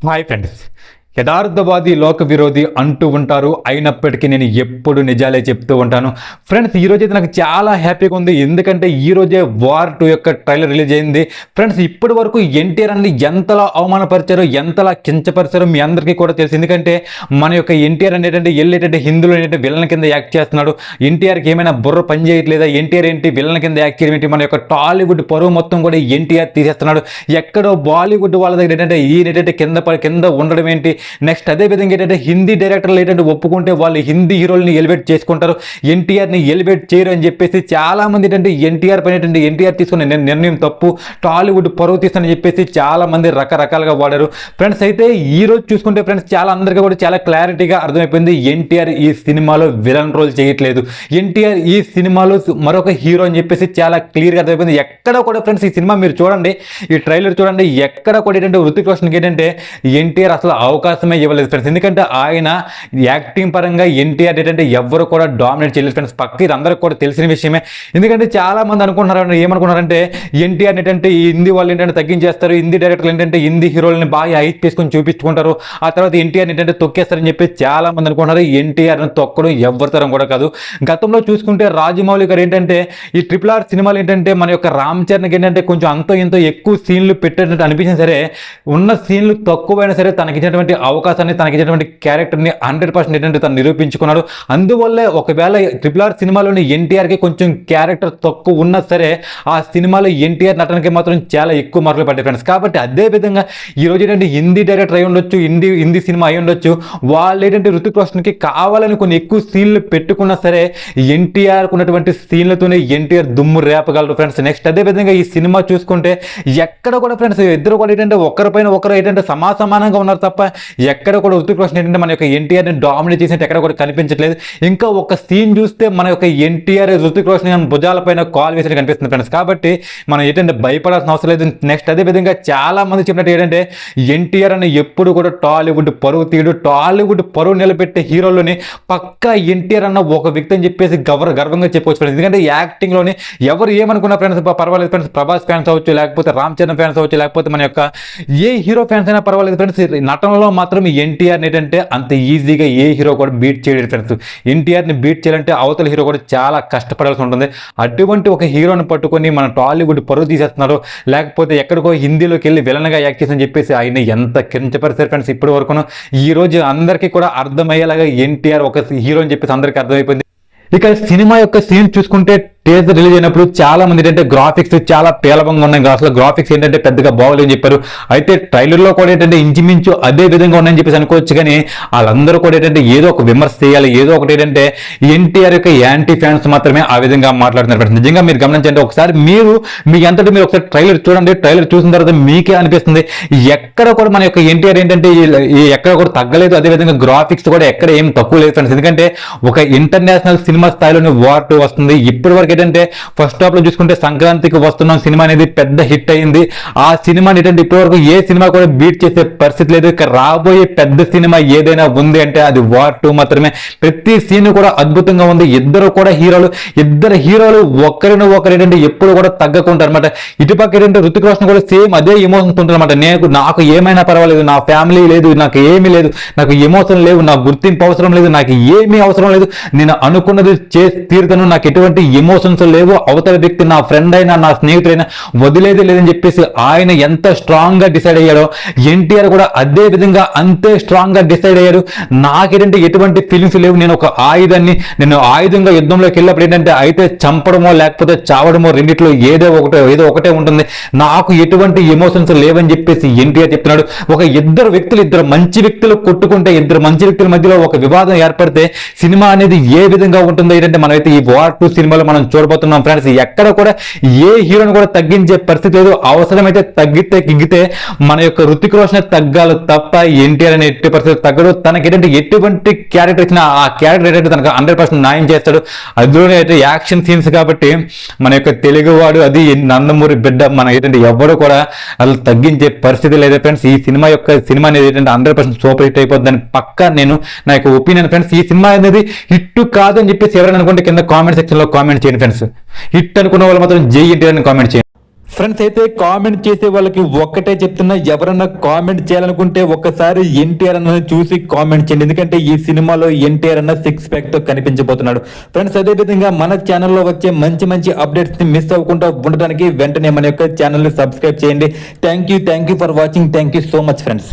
Hi friends, Yatharthavadi లోక విరోధి అంటూ ఉంటారు. అయినప్పటికీ నేను ఎప్పుడు నిజాలే చెప్తూ ఉంటాను. ఫ్రెండ్స్, ఈరోజు అయితే నాకు చాలా హ్యాపీగా ఉంది. ఎందుకంటే ఈరోజే వార్ 2 యొక్క ట్రైలర్ రిలీజ్ అయింది. ఫ్రెండ్స్, ఇప్పటి వరకు ఎన్టీఆర్ అని ఎంతలా అవమానపరిచారో, ఎంతలా కించపరిచారో మీ అందరికీ కూడా తెలుసు. ఎందుకంటే మన యొక్క ఎన్టీఆర్ అనేటంటే హిందీలో ఏంటంటే విలన్ కింద యాక్ట్ చేస్తున్నాడు. ఎన్టీఆర్కి ఏమైనా బుర్ర పని చేయట్లేదా? ఎన్టీఆర్ ఏంటి విలన్ కింద యాక్ట్ చేయడం ఏంటి? మన యొక్క టాలీవుడ్ పరువు మొత్తం కూడా ఎన్టీఆర్ తీసేస్తున్నాడు. ఎక్కడో బాలీవుడ్ వాళ్ళ దగ్గర ఏంటంటే ఈయన కింద ఉండడం ఏంటి? నెక్స్ట్ అదే విధంగా ఏంటంటే హిందీ డైరెక్టర్లు ఏంటంటే ఒప్పుకుంటే వాళ్ళు హిందీ హీరోల్ని ఎలివేట్ చేసుకుంటారు, ఎన్టీఆర్ని ఎలివేట్ చేయరు అని చెప్పేసి చాలా మంది ఏంటంటే ఎన్టీఆర్ పైన ఎన్టీఆర్ తీసుకునే నిర్ణయం తప్పు, టాలీవుడ్ పరువు తీస్తుందని చెప్పేసి చాలా మంది రకరకాలుగా వాడారు. ఫ్రెండ్స్, అయితే ఈ రోజు చూసుకుంటే ఫ్రెండ్స్ చాలా అందరికీ కూడా చాలా క్లారిటీగా అర్థమైపోయింది. ఎన్టీఆర్ ఈ సినిమాలో విలన్ రోల్ చేయట్లేదు, ఎన్టీఆర్ ఈ సినిమాలో మరొక హీరో అని చెప్పేసి చాలా క్లియర్గా అర్థమైపోయింది. ఎక్కడ కూడా ఫ్రెండ్స్ ఈ సినిమా మీరు చూడండి, ఈ ట్రైలర్ చూడండి, ఎక్కడ కూడా ఏంటంటే హృతిక్ రోషన్కి ఏంటంటే ఎన్టీఆర్ అసలు అవకాశమే ఇవ్వలేదు ఫ్రెండ్స్. ఎందుకంటే ఆయన యాక్టింగ్ పరంగా ఎన్టీఆర్ ఏంటంటే ఎవరు కూడా డామినేట్ చేయలేదు ఫ్రెండ్స్. పక్క ఇది అందరికి కూడా తెలిసిన విషయమే. ఎందుకంటే చాలా మంది అనుకుంటున్నారు, ఏమనుకున్నారంటే ఎన్టీఆర్ ఏంటంటే ఈ హిందీ వాళ్ళు ఏంటంటే తగ్గించేస్తారు, హిందీ డైరెక్టర్లు ఏంటంటే హిందీ హీరోలని బాగా హైట్ చేసుకొని చూపించుకుంటారు, ఆ తర్వాత ఎన్టీఆర్ ఏంటంటే తొక్కేస్తారని చెప్పి చాలా మంది అనుకుంటున్నారు. ఎన్టీఆర్ని తొక్కడం ఎవరి తరం కూడా కాదు. గతంలో చూసుకుంటే రాజమౌళి గారు ఏంటంటే ఈ RRR సినిమాలు ఏంటంటే మన యొక్క రామ్ చరణ్కి ఏంటంటే కొంచెం ఎంతో ఎక్కువ సీన్లు పెట్టేటట్టు అనిపించినా సరే, ఉన్న సీన్లు తక్కువైనా సరే తనకి ఇచ్చినటువంటి అవకాశాన్ని, తనకి ఇచ్చినటువంటి క్యారెక్టర్ని 100% ఏంటంటే తను నిరూపించుకున్నాడు. అందువల్లే ఒకవేళ RRR సినిమాలోని ఎన్టీఆర్కి కొంచెం క్యారెక్టర్ తక్కువ ఉన్నా సరే ఆ సినిమాలో ఎన్టీఆర్ నటనకి మాత్రం చాలా ఎక్కువ మార్కులు పడ్డాయి ఫ్రెండ్స్. కాబట్టి అదే విధంగా ఈరోజు ఏంటంటే హిందీ డైరెక్టర్ అయి ఉండొచ్చు, హిందీ సినిమా అయి ఉండొచ్చు, వాళ్ళు ఏంటంటే హృతిక్ రోషన్కి కావాలని కొన్ని ఎక్కువ సీన్లు పెట్టుకున్నా సరే ఎన్టీఆర్ ఉన్నటువంటి సీన్లతోనే ఎన్టీఆర్ దుమ్ము రేపగలరు ఫ్రెండ్స్. నెక్స్ట్ అదే విధంగా ఈ సినిమా చూసుకుంటే ఎక్కడ కూడా ఫ్రెండ్స్ ఇద్దరు కూడా ఏంటంటే ఒకరిపైన ఒకరు ఏంటంటే సమాసమానంగా ఉన్నారు తప్ప ఎక్కడ కూడా హృతిక్ రోషన్ ఏంటంటే మన యొక్క ఎన్టీఆర్ని డామినేట్ చేసినట్టు ఎక్కడ కూడా కనిపించట్లేదు. ఇంకా ఒక సీన్ చూస్తే మన యొక్క ఎన్టీఆర్ హృతిక్ రోషన్ భుజాలపైన కాల్ వేసినట్టు కనిపిస్తుంది ఫ్రెండ్స్. కాబట్టి మనం ఏంటంటే భయపడాల్సిన అవసరం లేదు. నెక్స్ట్ అదే విధంగా చాలా మంది చెప్పినట్టు ఏంటంటే ఎన్టీఆర్ అని ఎప్పుడు కూడా టాలీవుడ్ పరువు తీయడు, టాలీవుడ్ పరువు నిలబెట్టే హీరోలోని పక్కా ఎన్టీఆర్ అన్న ఒక వ్యక్తి అని చెప్పేసి గర్వంగా చెప్పుకోవచ్చు ఫ్రెండ్స్. ఎందుకంటే యాక్టింగ్లోని ఎవరు ఏమనుకున్న ఫ్రెండ్స్ పర్వాలేదు ఫ్రెండ్స్, ప్రభాస్ ఫ్యాన్స్ అవ్వచ్చు, లేకపోతే రామ్ చరణ్ ఫ్యాన్స్ అవ్వచ్చు, లేకపోతే మన యొక్క ఏ హీరో ఫ్యాన్స్ అయినా పర్వాలేదు ఫ్రెండ్స్, నటనలో మాత్రం ఎన్టీఆర్ ఏంటంటే అంత ఈజీగా ఏ హీరో కూడా బీట్ చేయలేదు ఫ్రెండ్స్. ఎన్టీఆర్ని బీట్ చేయాలంటే అవతల హీరో కూడా చాలా కష్టపడాల్సి ఉంటుంది. అటువంటి ఒక హీరోని పట్టుకొని మన టాలీవుడ్ పరువు తీసేస్తున్నారు, లేకపోతే ఎక్కడికో హిందీలోకి వెళ్ళి విలన్గా యాక్ట్ చేసి అని చెప్పేసి ఆయన ఎంత కించపరిచారు ఫ్రెండ్స్. ఇప్పటి వరకును ఈ రోజు అందరికీ కూడా అర్థమయ్యేలాగా ఎన్టీఆర్ ఒక హీరో అని చెప్పేసి అందరికీ అర్థమైపోయింది. ఇక సినిమా యొక్క సీన్ చూసుకుంటే టీజర్ రిలీజ్ అయినప్పుడు చాలా మంది ఏంటంటే గ్రాఫిక్స్ చాలా పేలవంగా ఉన్నాయి, అసలు గ్రాఫిక్స్ ఏంటంటే పెద్దగా బాగోలేదని చెప్పారు. అయితే ట్రైలర్లో కూడా ఏంటంటే ఇంచుమించు అదే విధంగా ఉన్నాయని చెప్పేసి అనుకోవచ్చు. కానీ వాళ్ళందరూ కూడా ఏంటంటే ఏదో ఒక విమర్శ చేయాలి, ఏదో ఒకటి ఏంటంటే ఎన్టీఆర్ యొక్క యాంటీ ఫ్యాన్స్ మాత్రమే ఆ విధంగా మాట్లాడుతున్నారు. నిజంగా మీరు గమనించండి, ఒకసారి మీరు మీ అంతటి మీరు ఒకసారి ట్రైలర్ చూడండి. ట్రైలర్ చూసిన తర్వాత మీకే అనిపిస్తుంది ఎక్కడ కూడా మన యొక్క ఎన్టీఆర్ ఏంటంటే ఎక్కడ కూడా తగ్గలేదు, అదేవిధంగా గ్రాఫిక్స్ కూడా ఎక్కడ ఏం తక్కువ లేదు ఫ్రెండ్స్. ఎందుకంటే ఒక ఇంటర్నేషనల్ సినిమా స్థాయిలోనే వార్ 2 వస్తుంది. ఇప్పటి వరకు ఏంటంటే ఫస్ట్ హాఫ్ లో చూసుకుంటే సంక్రాంతికి వస్తున్న సినిమా అనేది పెద్ద హిట్ అయింది. ఆ సినిమా ఏంటంటే ఇప్పటివరకు ఏ సినిమా కూడా బీట్ చేసే పరిస్థితి లేదు. ఇక రాబోయే పెద్ద సినిమా ఏదైనా ఉంది అంటే అది వార్ 2 మాత్రమే. ప్రతి సీన్ కూడా అద్భుతంగా ఉంది. ఇద్దరు హీరోలు ఒకరిని ఒకరు ఏంటంటే ఎప్పుడు కూడా తగ్గకుంటారు అనమాట. ఇటుపక్క ఏంటంటే హృతిక్ రోషన్ కూడా సేమ్ అదే ఎమోషన్స్ ఉంటారన్నమాట. నాకు ఏమైనా పర్వాలేదు, నా ఫ్యామిలీ లేదు, నాకు ఏమీ లేదు, నాకు ఎమోషన్ లేవు, నాకు గుర్తింపు అవసరం లేదు, నాకు ఏమీ అవసరం లేదు, నేను అనుకున్నది చేసి తీరుతాను, నాకు ఎటువంటి ఎమోషన్స్ లేవు, అవతల వ్యక్తి నా ఫ్రెండ్ అయినా నా స్నేహితుడైనా వదిలేదే లేదని చెప్పేసి ఆయన ఎంత స్ట్రాంగ్ గా డిసైడ్ అయ్యాడో ఎన్టీఆర్ కూడా అదే విధంగా అంతే స్ట్రాంగ్ గా డిసైడ్ అయ్యాడు. నాకేంటంటే ఎటువంటి ఫీలింగ్స్ లేవు, నేను ఒక ఆయుధాన్ని, నేను ఆయుధంగా యుద్ధంలోకి వెళ్ళినప్పుడు ఏంటంటే అయితే చంపడమో లేకపోతే చావడమో రెండిట్లో ఏదో ఒకటే ఉంటుంది, నాకు ఎటువంటి ఎమోషన్స్ లేవని చెప్పేసి ఎన్టీఆర్ చెప్తున్నాడు. ఇద్దరు మంచి వ్యక్తులు కొట్టుకుంటే, ఇద్దరు మంచి వ్యక్తుల మధ్యలో ఒక వివాదం ఏర్పడితే సినిమా అనేది ఏ విధంగా ఉంటుందో ఏంటంటే మనమైతే ఈ వార్ 2 సినిమాలో మనం చూడబోతున్నాం ఫ్రెండ్స్. ఎక్కడ కూడా ఏ హీరోని కూడా తగ్గించే పరిస్థితి లేదు. అవసరమైతే గిగ్గితే మన యొక్క హృతిక్ రోషన్ తగ్గాలి తప్ప ఎన్టీఆర్ అనే ఎట్టి పరిస్థితి తగ్గడు. తనకి ఏంటంటే ఎటువంటి క్యారెక్టర్ ఇచ్చినా ఆ క్యారెక్టర్ ఏంటంటే తనకు 100% న్యాయం చేస్తాడు. అందులోనే అయితే యాక్షన్ సీన్స్ కాబట్టి మన యొక్క తెలుగువాడు, అది నందమూరి బిడ్డ, మన ఏంటంటే ఎవరు కూడా అసలు తగ్గించే పరిస్థితి లేదు ఫ్రెండ్స్. ఈ సినిమా అనేది ఏంటంటే 100% సూపర్ హిట్ అయిపోతుందని పక్కా నా యొక్క ఒపీనియన్ ఫ్రెండ్స్. ఈ సినిమా అనేది హిట్ కాదు అని చెప్పేసి ఎవరైనా అనుకుంటే కింద కామెంట్ సెక్షన్ లో కామెంట్ చేయండి ఫ్రెండ్స్. హిట్ అనుకున్న వాళ్ళు మాత్రం జై ఎన్టీఆర్ అని కామెంట్ చేయండి. ఫ్రెండ్స్ అయితే కామెంట్ చేసే వాళ్ళకి ఒక్కటే చెప్తున్నా, ఎవరన్నా కామెంట్ చేయాలనుకుంటే ఒక్కసారి ఎన్టీఆర్ అన్న చూసి కామెంట్ చేయండి. ఎందుకంటే ఈ సినిమాలో ఎన్టీఆర్ అన్న 6 ప్యాక్ తో కనిపించబోతున్నాడు. ఫ్రెండ్స్ అదే విధంగా మన ఛానల్లో వచ్చే మంచి మంచి అప్డేట్స్ ని మిస్ అవ్వకుండా ఉండడానికి వెంటనే మన యొక్క ఛానల్ ని సబ్స్క్రైబ్ చేయండి. Thank you for watching. Thank you so much friends.